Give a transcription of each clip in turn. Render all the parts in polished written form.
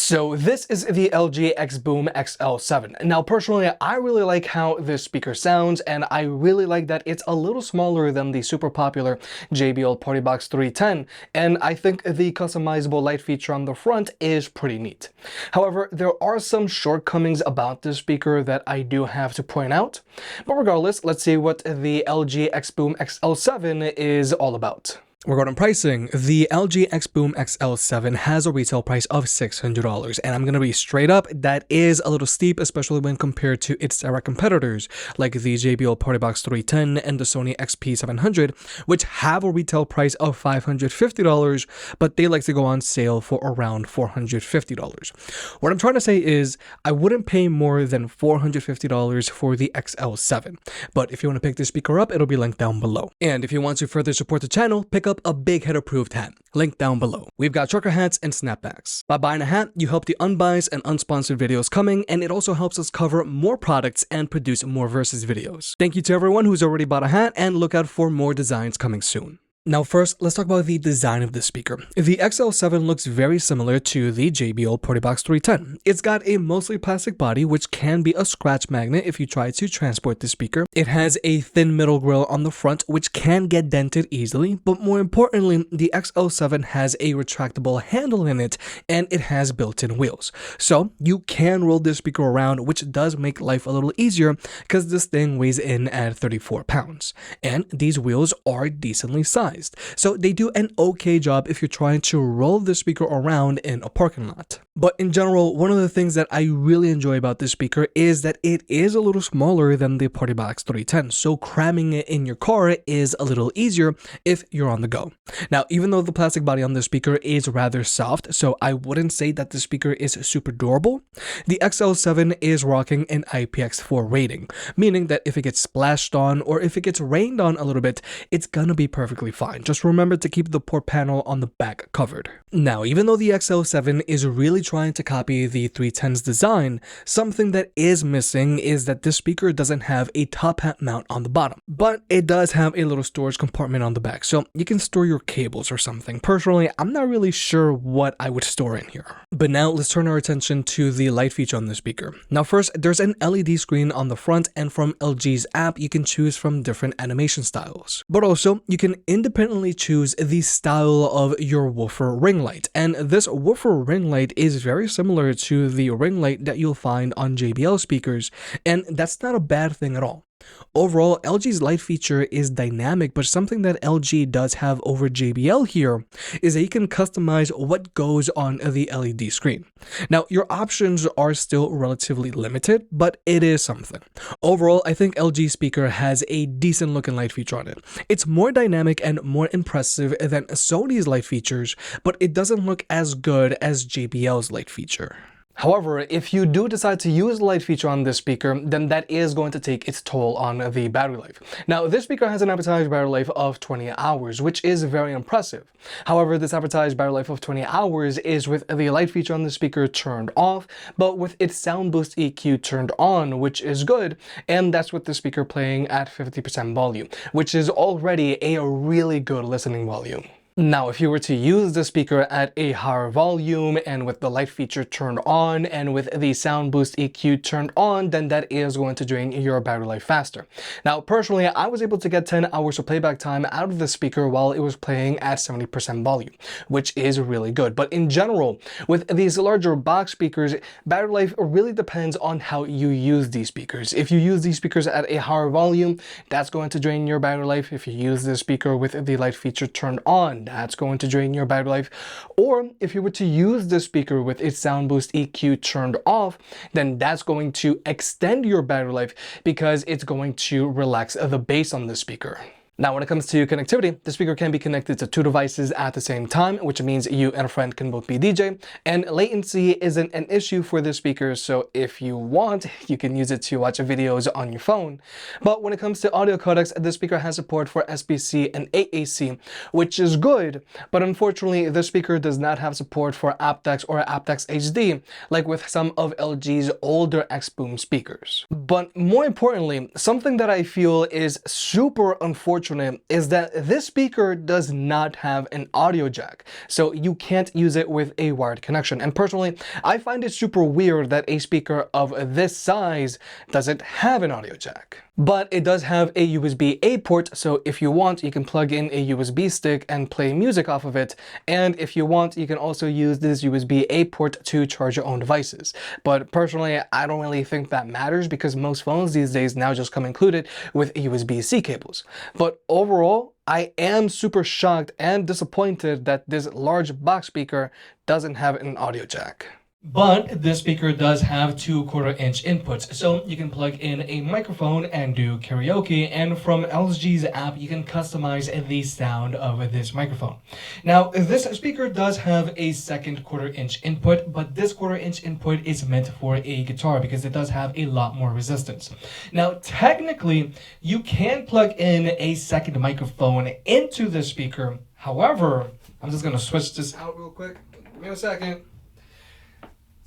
So this is the LG XBOOM XL7. Now personally, I really like how this speaker sounds, and I really like that it's a little smaller than the super popular JBL Partybox 310, and I think the customizable light feature on the front is pretty neat. However, there are some shortcomings about this speaker that I do have to point out, but regardless, let's see what the LG XBOOM XL7 is all about. Regarding pricing, the LG XBOOM XL7 has a retail price of $600, and I'm going to be straight up, that is a little steep, especially when compared to its direct competitors like the JBL Partybox 310 and the Sony XP700, which have a retail price of $550, but they like to go on sale for around $450. What I'm trying to say is, I wouldn't pay more than $450 for the XL7, but if you want to pick this speaker up, it'll be linked down below. And if you want to further support the channel, pick up a big head approved hat, link down below. We've got trucker hats and snapbacks. By buying a hat, you help the unbiased and unsponsored videos coming, and it also helps us cover more products and produce more versus videos. Thank you to everyone who's already bought a hat, and look out for more designs coming soon. Now first, let's talk about the design of the speaker. The XL7 looks very similar to the JBL Partybox 310. It's got a mostly plastic body, which can be a scratch magnet if you try to transport the speaker. It has a thin middle grille on the front, which can get dented easily, but more importantly, the XL7 has a retractable handle in it, and it has built-in wheels. So you can roll this speaker around, which does make life a little easier because this thing weighs in at 34 pounds. And these wheels are decently sized, so they do an okay job if you're trying to roll the speaker around in a parking lot. But in general, one of the things that I really enjoy about this speaker is that it is a little smaller than the Partybox 310, so cramming it in your car is a little easier if you're on the go. Now, even though the plastic body on this speaker is rather soft, so I wouldn't say that the speaker is super durable, the XL7 is rocking an IPX4 rating, meaning that if it gets splashed on or if it gets rained on a little bit, it's gonna be perfectly fine. Just remember to keep the port panel on the back covered. Now, even though the XL7 is really trying to copy the 310's design, something that is missing is that this speaker doesn't have a top hat mount on the bottom, but it does have a little storage compartment on the back, so you can store your cables or something. Personally, I'm not really sure what I would store in here. But now let's turn our attention to the light feature on the speaker. Now first, there's an LED screen on the front, and from LG's app, you can choose from different animation styles. But also, you can independently choose the style of your woofer ring light, and this woofer ring light is very similar to the ring light that you'll find on JBL speakers, and that's not a bad thing at all. Overall, LG's light feature is dynamic, but something that LG does have over JBL here is that you can customize what goes on the LED screen. Now, your options are still relatively limited, but it is something. Overall, I think LG speaker has a decent looking light feature on it. It's more dynamic and more impressive than Sony's light features, but it doesn't look as good as JBL's light feature. However, if you do decide to use the light feature on this speaker, then that is going to take its toll on the battery life. Now, this speaker has an advertised battery life of 20 hours, which is very impressive. However, this advertised battery life of 20 hours is with the light feature on the speaker turned off, but with its sound boost EQ turned on, which is good, and that's with the speaker playing at 50% volume, which is already a really good listening volume. Now, if you were to use the speaker at a higher volume and with the light feature turned on and with the sound boost EQ turned on, then that is going to drain your battery life faster. Now, personally, I was able to get 10 hours of playback time out of the speaker while it was playing at 70% volume, which is really good. But in general, with these larger box speakers, battery life really depends on how you use these speakers. If you use these speakers at a higher volume, that's going to drain your battery life. If you use the speaker with the light feature turned on, that's going to drain your battery life. Or if you were to use the speaker with its sound boost EQ turned off, then that's going to extend your battery life because it's going to relax the bass on the speaker. Now, when it comes to connectivity, the speaker can be connected to 2 devices at the same time, which means you and a friend can both be DJ, and latency isn't an issue for this speaker, so if you want, you can use it to watch videos on your phone. But when it comes to audio codecs, the speaker has support for SBC and AAC, which is good, but unfortunately, the speaker does not have support for aptX or aptX HD, like with some of LG's older XBOOM speakers. But more importantly, something that I feel is super unfortunate unfortunate is that this speaker does not have an audio jack, so you can't use it with a wired connection. And personally, I find it super weird that a speaker of this size doesn't have an audio jack. But it does have a USB-A port, so if you want, you can plug in a USB stick and play music off of it. And if you want, you can also use this USB-A port to charge your own devices. But personally, I don't really think that matters because most phones these days now just come included with USB-C cables. But overall, I am super shocked and disappointed that this large box speaker doesn't have an audio jack. But this speaker does have 2/4-inch inputs, so you can plug in a microphone and do karaoke, and from LG's app you can customize the sound of this microphone. Now, this speaker does have a second 1/4-inch input, but this 1/4-inch input is meant for a guitar because it does have a lot more resistance. Now, technically, you can plug in a second microphone into the speaker. However, I'm just gonna switch this out real quick. Give me a second.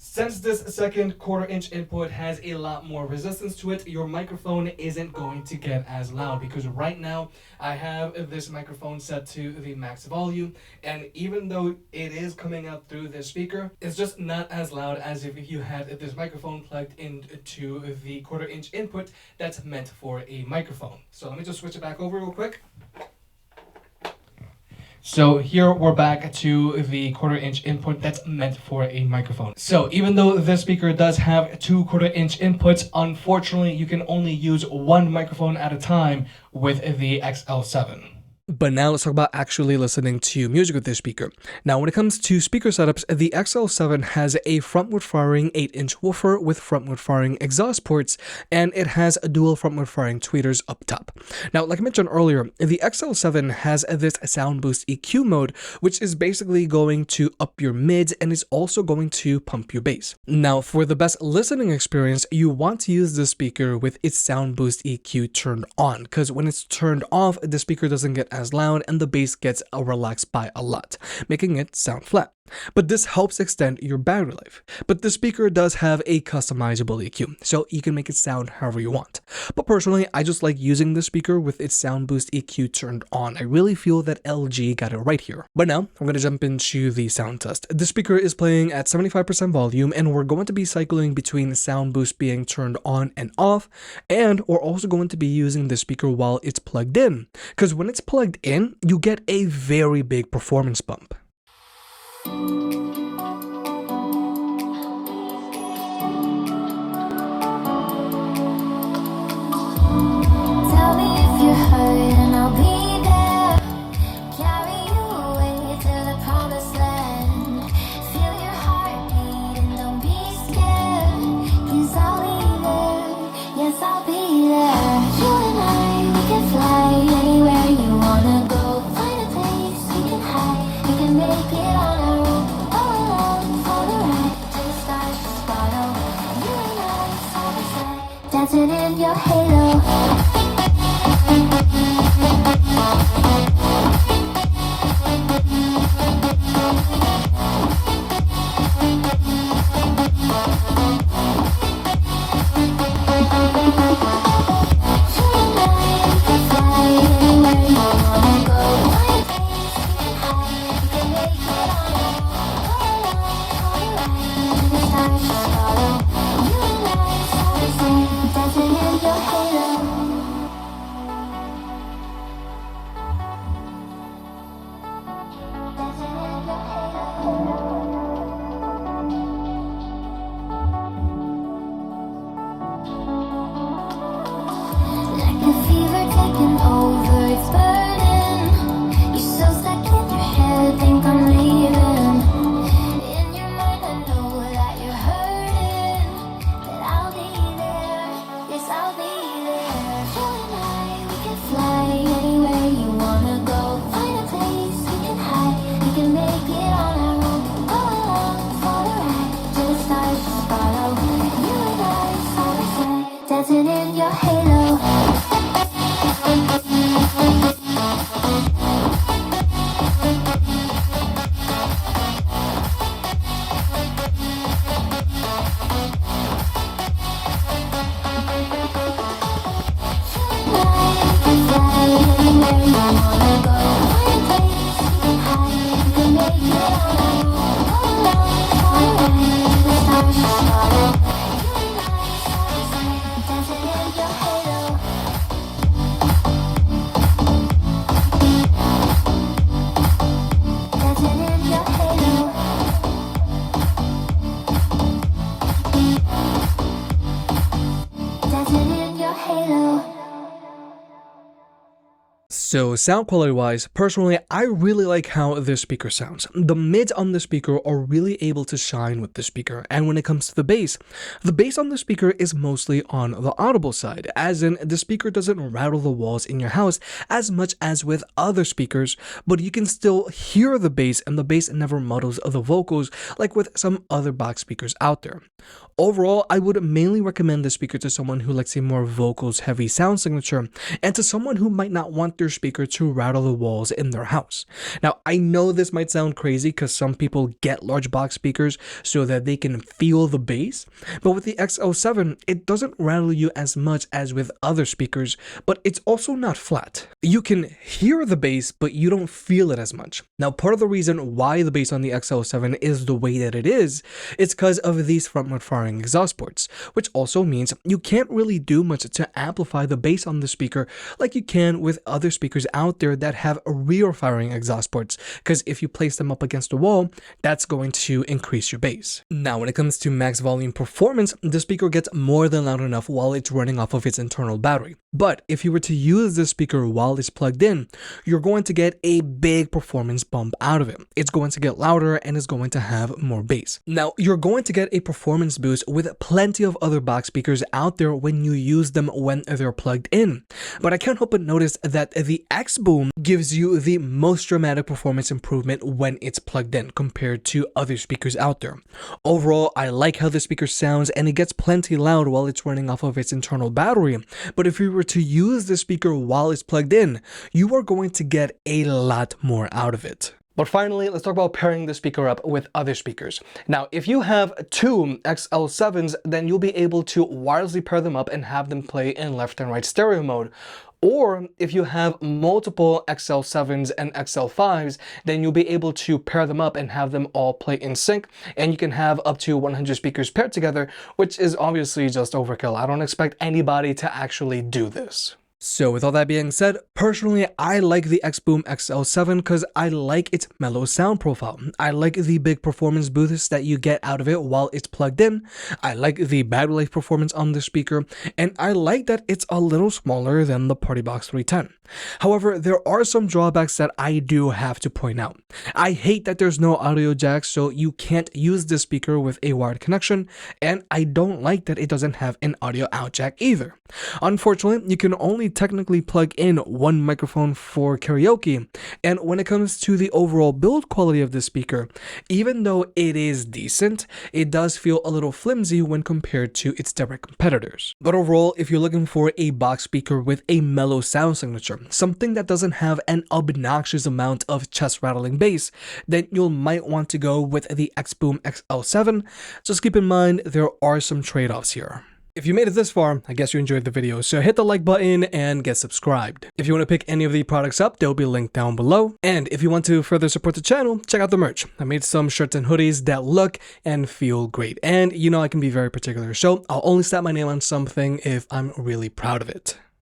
Since this second 1/4-inch input has a lot more resistance to it, your microphone isn't going to get as loud, because right now I have this microphone set to the max volume, and even though it is coming out through this speaker, it's just not as loud as if you had this microphone plugged into the 1/4-inch input that's meant for a microphone. So let me just switch it back over real quick. So here we're back to the 1/4-inch input that's meant for a microphone. So even though this speaker does have 2 1/4-inch inputs, unfortunately you can only use one microphone at a time with the XL7. But now let's talk about actually listening to music with this speaker. Now, when it comes to speaker setups, the XL7 has a frontward firing 8-inch woofer with frontward firing exhaust ports, and it has a dual frontward firing tweeters up top. Now, like I mentioned earlier, the XL7 has this sound boost EQ mode, which is basically going to up your mids and is also going to pump your bass. Now, for the best listening experience, you want to use the speaker with its sound boost EQ turned on, because when it's turned off, the speaker doesn't get as loud and the bass gets relaxed by a lot, making it sound flat. But this helps extend your battery life. But the speaker does have a customizable EQ, so you can make it sound however you want. But personally, I just like using the speaker with its sound boost EQ turned on. I really feel that LG got it right here. But now, I'm going to jump into the sound test. The speaker is playing at 75% volume, and we're going to be cycling between the sound boost being turned on and off, and we're also going to be using the speaker while it's plugged in. Because when it's plugged in, you get a very big performance bump. Tell me if you're hurt and I'll be there. Carry you away to the promised land. Feel your heartbeat and don't be scared. 'Cause I'll be there, yes I'll be there. You and I, we can fly anywhere you wanna go. Find a place we can hide, we can make it on our own. All along for the ride, till the stars just follow. You and I, side by side, dancing in your halo. Dancing in your halo. So sound quality wise, personally, I really like how this speaker sounds. The mids on the speaker are really able to shine with the speaker, and when it comes to the bass on the speaker is mostly on the audible side, as in the speaker doesn't rattle the walls in your house as much as with other speakers, but you can still hear the bass, and the bass never muddles the vocals like with some other box speakers out there. Overall, I would mainly recommend this speaker to someone who likes a more vocals heavy sound signature, and to someone who might not want their speaker to rattle the walls in their house. Now, I know this might sound crazy because some people get large box speakers so that they can feel the bass, but with the XL7, it doesn't rattle you as much as with other speakers, but it's also not flat. You can hear the bass, but you don't feel it as much. Now, part of the reason why the bass on the XL7 is the way that it is because of these frontward firing exhaust ports, which also means you can't really do much to amplify the bass on the speaker like you can with other speakers out there that have rear firing exhaust ports, because if you place them up against a wall, that's going to increase your bass. Now, when it comes to max volume performance, the speaker gets more than loud enough while it's running off of its internal battery. But if you were to use the speaker while it's plugged in, you're going to get a big performance bump out of it. It's going to get louder and it's going to have more bass. Now, you're going to get a performance boost with plenty of other box speakers out there when you use them when they're plugged in. But I can't help but notice that the XBOOM gives you the most dramatic performance improvement when it's plugged in compared to other speakers out there. Overall, I like how the speaker sounds and it gets plenty loud while it's running off of its internal battery. But if you were to use the speaker while it's plugged in, you are going to get a lot more out of it. But finally, let's talk about pairing the speaker up with other speakers. Now, if you have two XL7s, then you'll be able to wirelessly pair them up and have them play in left and right stereo mode. Or if you have multiple XL7s and XL5s, then you'll be able to pair them up and have them all play in sync, and you can have up to 100 speakers paired together, which is obviously just overkill. I don't expect anybody to actually do this. So with all that being said, personally, I like the XBOOM XL7 because I like its mellow sound profile. I like the big performance boosts that you get out of it while it's plugged in. I like the battery life performance on the speaker, and I like that it's a little smaller than the Partybox 310. However, there are some drawbacks that I do have to point out. I hate that there's no audio jack, so you can't use this speaker with a wired connection, and I don't like that it doesn't have an audio out jack either. Unfortunately, you can only technically plug in one microphone for karaoke, and when it comes to the overall build quality of this speaker, even though it is decent, it does feel a little flimsy when compared to its direct competitors. But overall, if you're looking for a box speaker with a mellow sound signature, something that doesn't have an obnoxious amount of chest rattling bass, then you might want to go with the XBOOM XL7. Just keep in mind there are some trade-offs here. If you made it this far, I guess you enjoyed the video, so hit the like button and get subscribed. If you want to pick any of the products up, they'll be linked down below. And if you want to further support the channel, check out the merch. I made some shirts and hoodies that look and feel great. And you know I can be very particular, so I'll only slap my name on something if I'm really proud of it.